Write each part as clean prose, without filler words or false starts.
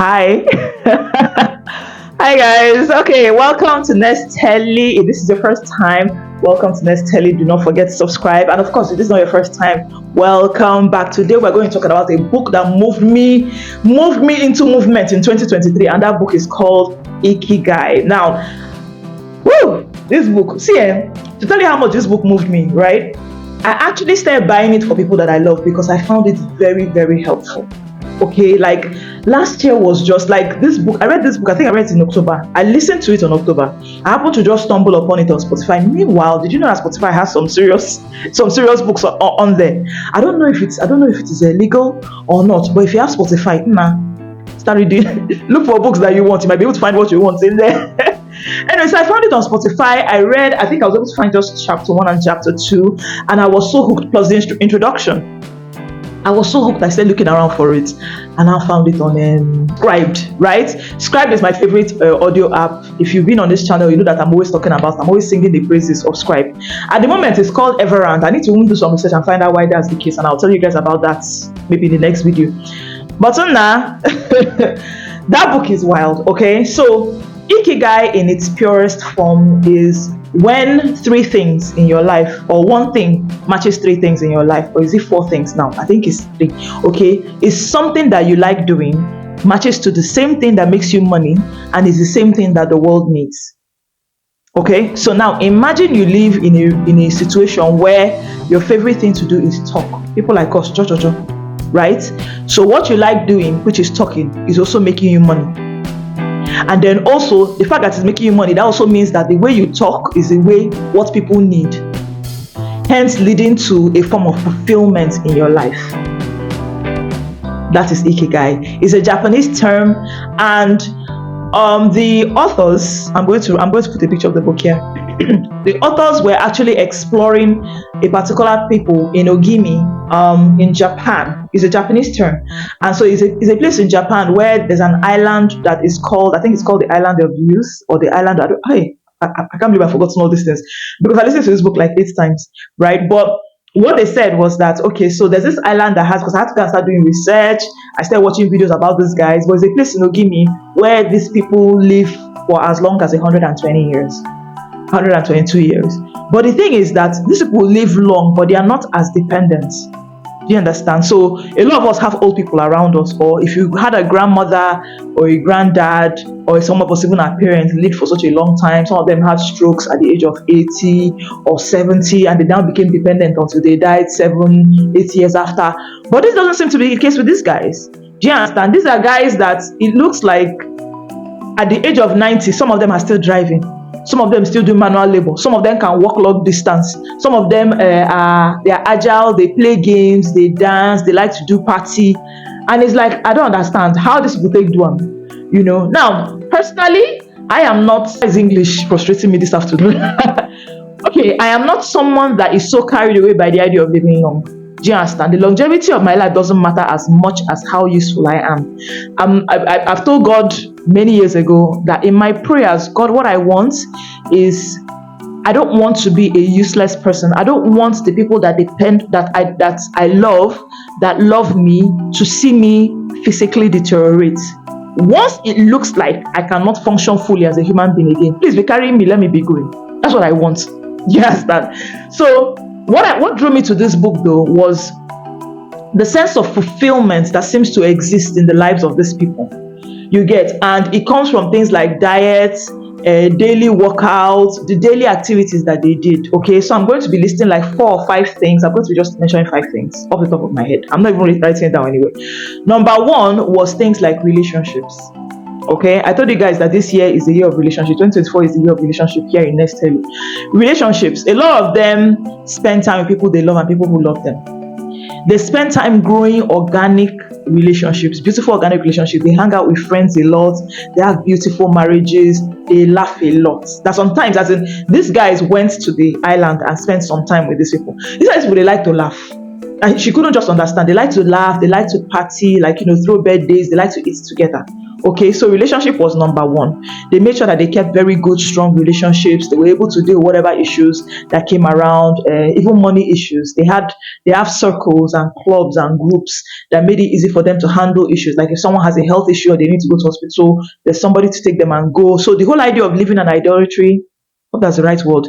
Hi. Hi guys. Okay, welcome to Nest Telly. If this is your first time, welcome to Nest Telly. Do not forget to subscribe. And of course, if this is not your first time, welcome back. Today we're going to talk about a book that moved me into movement in 2023, and that book is called Ikigai. Now, this book, to tell you how much this book moved me, right? I actually started buying it for people that I love because I found it very, very helpful. Okay, like last year was just like this book. I read this book, I think I read it in October. I listened to it on October. I happened to just stumble upon it on Spotify. Meanwhile, did you know that Spotify has some serious books on there? I don't know if it is illegal or not, but if you have Spotify, start reading. Look for books that you want. You might be able to find what you want in there. Anyways, I found it on Spotify. I think I was able to find just chapter 1 and chapter 2, and I was so hooked, plus the introduction. I was so hooked, I started looking around for it, and I found it on Scribd, right? Scribd is my favorite audio app. If you've been on this channel, you know that I'm always singing the praises of Scribd. At the moment, it's called Everand. I need to do some research and find out why that's the case, and I'll tell you guys about that maybe in the next video. But now, that book is wild, okay? So, Ikigai in its purest form is when three things in your life, or one thing matches three things in your life, or is it four things now? I think it's three. Okay, it's something that you like doing, matches to the same thing that makes you money, and is the same thing that the world needs. Okay, so now imagine you live in a situation where your favorite thing to do is talk. People like us, right? So what you like doing, which is talking, is also making you money. And then also the fact that it's making you money, that also means that the way you talk is the way what people need, hence leading to a form of fulfillment in your life. That is Ikigai. It's a Japanese term, and the authors, I'm going to put a picture of the book here. The authors were actually exploring a particular people in Ogimi in Japan. It's a Japanese term, and so it's a place in Japan where there's an island that is called, I think it's called the Island of Youth, or the Island. I can't believe I've forgotten all these things because I listened to this book like 8 times, right? But what they said was that, okay, so there's this island that has, because I had to start doing research, I started watching videos about these guys, but it's a place in Ogimi where these people live for as long as 120 years. 122 years. But the thing is that these people live long, but they are not as dependent. Do you understand? So a lot of us have old people around us, or if you had a grandmother or a granddad, or some of us, even our parents, lived for such a long time. Some of them had strokes at the age of 80 or 70, and they now became dependent until they died 7-8 years after. But this doesn't seem to be the case with these guys. Do you understand? These are guys that it looks like at the age of 90, some of them are still driving. Some of them still do manual labor. Some of them can walk long distance. Some of them they are agile. They play games. They dance. They like to do party. And it's like, I don't understand how this people take do them. You know. Now, personally, I am not. Is English frustrating me this afternoon? Okay, I am not someone that is so carried away by the idea of living long. Do you understand? The longevity of my life doesn't matter as much as how useful I am. I've told God many years ago that in my prayers, God, what I want is, I don't want to be a useless person. I don't want the people that I love, that love me, to see me physically deteriorate. Once it looks like I cannot function fully as a human being again, please be carrying me, let me be going. That's what I want. You understand? So what drew me to this book though was the sense of fulfillment that seems to exist in the lives of these people. You get, and it comes from things like diets, daily workouts, the daily activities that they did. Okay, so I'm going to be listing like 4 or 5 things. I'm going to be just mentioning 5 things off the top of my head. I'm not even writing it down anyway. Number 1 was things like relationships. Okay, I told you guys that this year is the year of relationship. 2024 is the year of relationship here in Nest Telly. Relationships, a lot of them spend time with people they love and people who love them. They spend time growing organic relationships, beautiful organic relationships. They hang out with friends a lot. They have beautiful marriages. They laugh a lot. That sometimes, as in, these guys went to the island and spent some time with these people. These guys would like to laugh. and she couldn't just understand. They like to laugh, they like to party, like throw birthdays, they like to eat together. Okay, so relationship was number one. They made sure that they kept very good, strong relationships. They were able to deal with whatever issues that came around, even money issues. They have circles and clubs and groups that made it easy for them to handle issues. Like if someone has a health issue or they need to go to hospital, there's somebody to take them and go. So the whole idea of living an idolatry, hope that's the right word.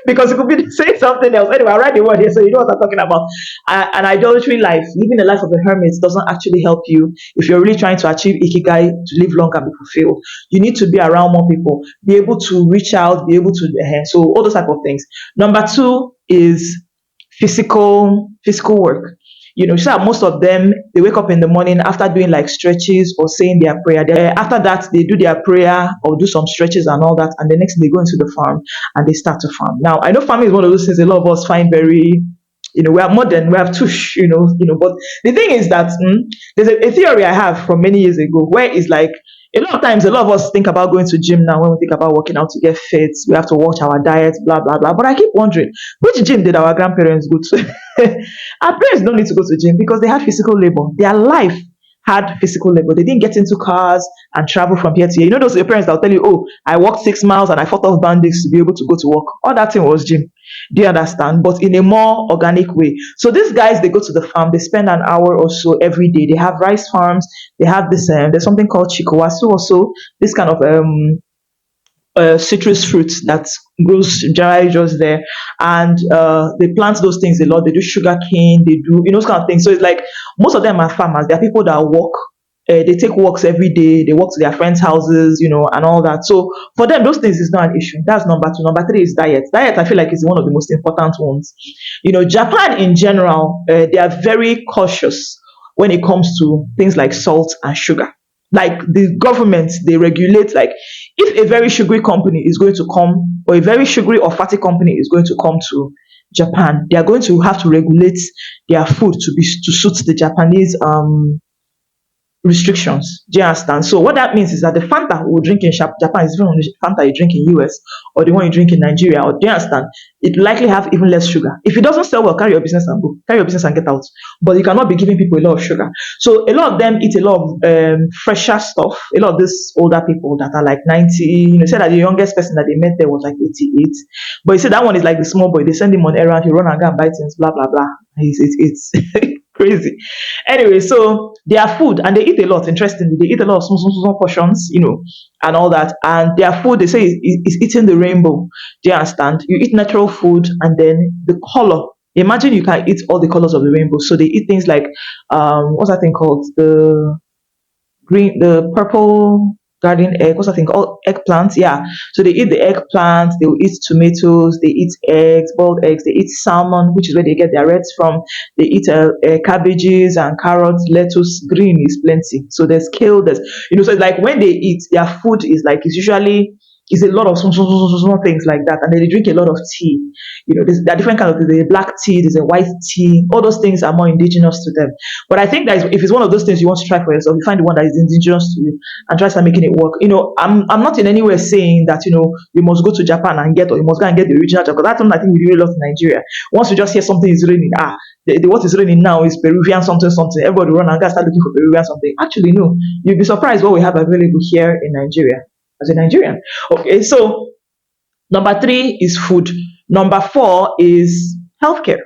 Because it could be saying something else. Anyway, I'll write the word here so you know what I'm talking about. An idolatry life, living a life of a hermit, doesn't actually help you if you're really trying to achieve ikigai, to live long and be fulfilled. You need to be around more people, be able to reach out, be able to, so all those type of things. Number two is physical work. So most of them, they wake up in the morning after doing like stretches or saying their prayer. After that, they do their prayer or do some stretches and all that, and the next day they go into the farm and they start to farm. Now, I know farming is one of those things a lot of us find very, we are modern, we have tush, but the thing is that there's a theory I have from many years ago where it's like a lot of times a lot of us think about going to gym now. When we think about working out to get fit, we have to watch our diet, blah blah blah. But I keep wondering, which gym did our grandparents go to? Our parents don't need to go to gym because they had physical labor. Their life had physical labor. They didn't get into cars and travel from here to here. Those are your parents that will tell you, oh, I walked 6 miles and I fought off bandits to be able to go to work. All that thing was gym. Do you understand? But in a more organic way. So these guys, they go to the farm, they spend an hour or so every day. They have rice farms, they have this, there's something called chikowasu also, this kind of citrus fruits that grows dry just there, and they plant those things a lot. They do sugar cane, they do those kind of things. So it's like most of them are farmers. There are people that walk. They take walks every day. They walk to their friends' houses, and all that. So for them, those things is not an issue. That's number two. Number three is diet. Diet, I feel like, is one of the most important ones. Japan in general, they are very cautious when it comes to things like salt and sugar. Like the government, they regulate, like if a very sugary company is going to come, or a very sugary or fatty company is going to come to Japan, they are going to have to regulate their food to suit the Japanese restrictions. Do you understand? So what that means is that the Fanta we drink in Japan is different from the Fanta you drink in US or the one you drink in Nigeria. Or do you understand? It likely have even less sugar. If it doesn't sell well, carry your business and go. Carry your business and get out. But you cannot be giving people a lot of sugar. So a lot of them eat a lot of fresher stuff. A lot of these older people that are like 90. Said that the youngest person that they met there was like 88. But you see that one is like the small boy. They send him on errand. He run and go and buy things. Blah blah blah. It's crazy. Anyway, so their food, and they eat a lot. Interestingly, they eat a lot of small portions, and all that. And their food, they say, is eating the rainbow. Do you understand? You eat natural food, and then the color. Imagine you can eat all the colors of the rainbow. So they eat things like, what's that thing called? The purple garden egg, what's that thing called? Eggplants, yeah. So they eat the eggplants, they will eat tomatoes, they eat eggs, boiled eggs, they eat salmon, which is where they get their reds from. They eat cabbages and carrots, lettuce, green is plenty. So there's kale, so it's like when they eat, their food is like, it's usually, is a lot of small things like that. And then they drink a lot of tea. There are different kinds of, there's a black tea, there's a white tea. All those things are more indigenous to them. But I think that if it's one of those things you want to try for yourself, you find the one that is indigenous to you and try to start making it work. I'm not in any way saying that, you must go to Japan and or you must go and get the original Japan. That's something I think we really love in Nigeria. Once you just hear something is raining, what is raining now is Peruvian something. Everybody run and go start looking for Peruvian something. Actually, no. You'll be surprised what we have available here in Nigeria as a Nigerian. Okay, so number three is food. Number four is healthcare.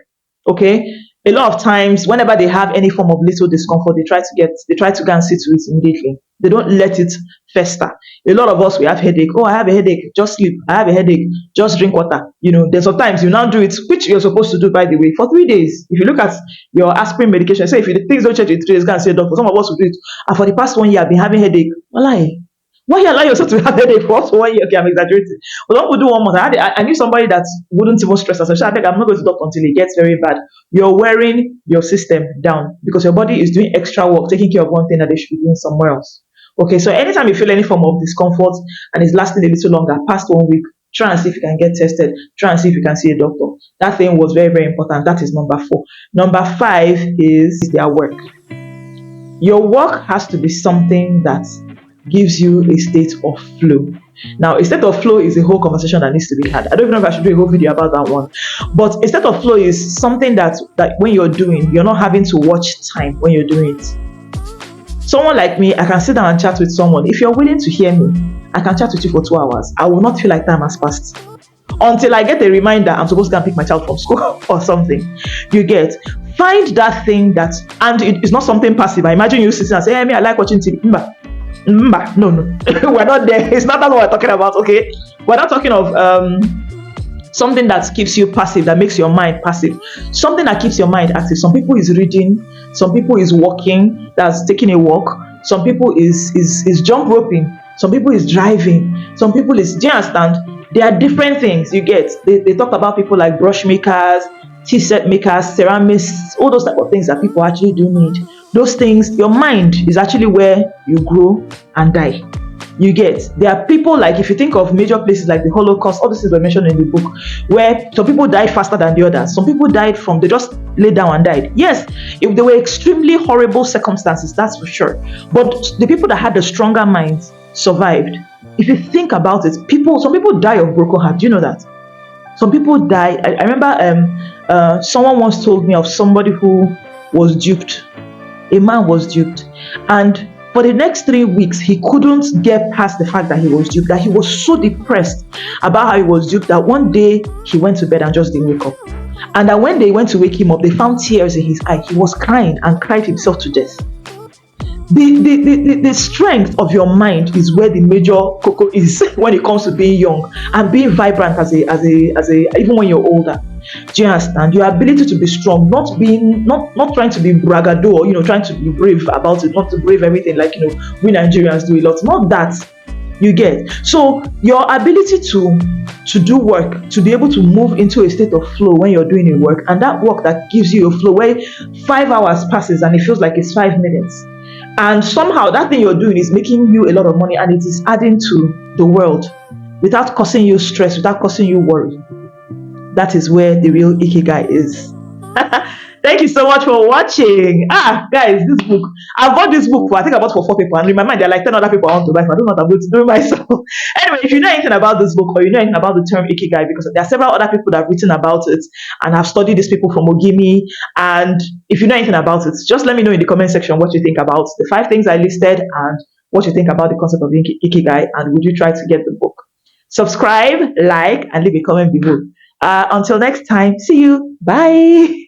Okay, a lot of times, whenever they have any form of little discomfort, they try to go and sit to it immediately. They don't let it fester. A lot of us, we have headache. Oh, I have a headache. Just sleep. I have a headache. Just drink water. There's sometimes you now do it, which you're supposed to do, by the way, for 3 days. If you look at your aspirin medication, say if things don't change in 3 days, go and see a doctor. Some of us will do it. And for the past 1 year, I've been having headache. Well, why you allow yourself to have headache for 1 year? Okay, I'm exaggerating. But don't do 1 month. I knew somebody that wouldn't even stress herself. I think I'm not going to doctor until it gets very bad. You're wearing your system down because your body is doing extra work, taking care of one thing that they should be doing somewhere else. Okay, so anytime you feel any form of discomfort and it's lasting a little longer, past 1 week, try and see if you can get tested. Try and see if you can see a doctor. That thing was very, very important. That is number 4. Number 5 is their work. Your work has to be something that gives you a state of flow. Now, a state of flow is a whole conversation that needs to be had. I don't even know if I should do a whole video about that one. But a state of flow is something that when you're doing, you're not having to watch time when you're doing it. Someone like me, I can sit down and chat with someone. If you're willing to hear me, I can chat with you for 2 hours. I will not feel like time has passed until I get a reminder I'm supposed to go and pick my child from school or something. You get, find that thing that, and it's not something passive. I imagine you sitting and say, hey, me, I like watching TV. No, we're not there. It's not that what we're talking about. Okay, we're not talking of something that keeps you passive, that makes your mind passive. Something that keeps your mind active. Some people is reading, some people is walking, that's taking a walk. Some people is jump roping, some people is driving, some people is, do you understand? There are different things. You get, they talk about people like brush makers, tea set makers, ceramists, all those type of things that people actually do need. Those things, your mind is actually where you grow and die. You get, there are people, like if you think of major places like the Holocaust, all this is mentioned in the book, where some people died faster than the others. Some people died from, they just lay down and died. Yes, if they were extremely horrible circumstances, that's for sure. But the people that had the stronger minds survived. If you think about it, some people die of broken heart. Do you know that? Some people die. I remember someone once told me of somebody who was duped. A man was duped, and for the next 3 weeks, he couldn't get past the fact that he was duped, that he was so depressed about how he was duped that one day he went to bed and just didn't wake up. And that when they went to wake him up, they found tears in his eye. He was crying and cried himself to death. The strength of your mind is where the major cocoa is when it comes to being young and being vibrant as a even when you're older. Do you understand? Your ability to be strong, not trying to be bragado or trying to be brave about it, not to brave everything like we Nigerians do a lot. Not that, you get. So your ability to do work, to be able to move into a state of flow when you're doing a work, and that work that gives you a flow where 5 hours passes and it feels like it's 5 minutes. And somehow that thing you're doing is making you a lot of money and it is adding to the world without causing you stress, without causing you worry. That is where the real Ikigai is. Thank you so much for watching. Guys, this book, I bought this book for, I think I bought for 4 people, and in my mind, there are like 10 other people I want to buy for. I don't know what I'm going to do myself. Anyway, if you know anything about this book or you know anything about the term Ikigai, because there are several other people that have written about it and have studied these people from Ogimi, and if you know anything about it, just let me know in the comment section what you think about the 5 things I listed and what you think about the concept of Ikigai, and would you try to get the book? Subscribe, like, and leave a comment below. Until next time, see you. Bye.